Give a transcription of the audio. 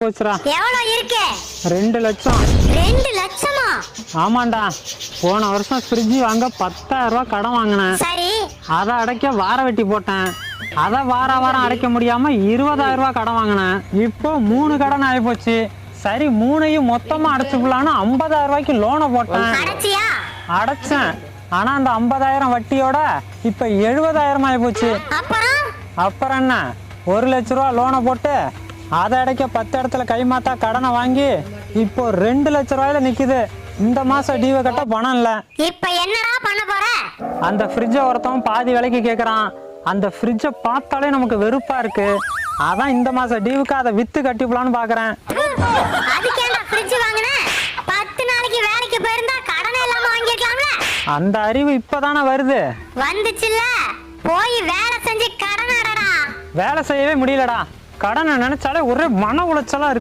போச்சுடா. எவ்வளவு இருக்கு? 2 லட்சம். 2 லட்சமா? ஆமாண்டா. போன வருஷம் ஃப்ரிட்ஜ் வாங்க 10,000 ரூபாய் கடன் வாங்கினேன். சரி. அதை அடைக்க வார வெட்டி போட்டேன். அதை வாரம் அடைக்க முடியாம 20,000 ரூபாய் கடன் வாங்கினேன். இப்போ 3 கடன் ஆகி போச்சு. சரி 3ஐயும் மொத்தமா அடைச்சுக்கலான்னு 50,000 ரூபாய்க்கு லோனை போட்டேன். அடைச்சியா? அடைச்சேன். ஆனா அந்த 50,000 வட்டியோட இப்ப 70,000 ஆகி போச்சு. அப்புறம் என்ன, 1 லட்ச ரூபா லோனை போட்டு அதை அடைக்க 10 இடத்துல கைமாத்தா கடனை வாங்கி இப்போ 2 லட்ச ரூபாயில நிக்குது. இந்த மாசம் டியூ கட்ட பணம் இல்ல. இப்ப என்னடா பண்ண போற? அந்த ஃப்ரிட்ஜை ஒருத்தவன் பாதி விலைக்கு கேக்குறான். அந்த ஃப்ரிட்ஜை பார்த்தாலே நமக்கு வெறுப்பா இருக்கு. அதான் இந்த மாசம் டியூக்கு அதை வித்து கட்டிப்பலான்னு பாக்குறேன். அதுக்கேண்டா ஃப்ரிட்ஜ் வாங்குன? 10 நாளைக்கு வேலைக்கு போயிருந்தா கடனே இல்லாம வாங்கிக்கலாம்ல. அந்த அறிவு இப்பதானே வருது. வந்துச்சுல்ல, போய் வேலை செஞ்சு கடன் அடடா. வேலை செய்யவே முடியலடா. கடனை நினைச்சாலே ஒரே மன உளைச்சலா இருக்கு.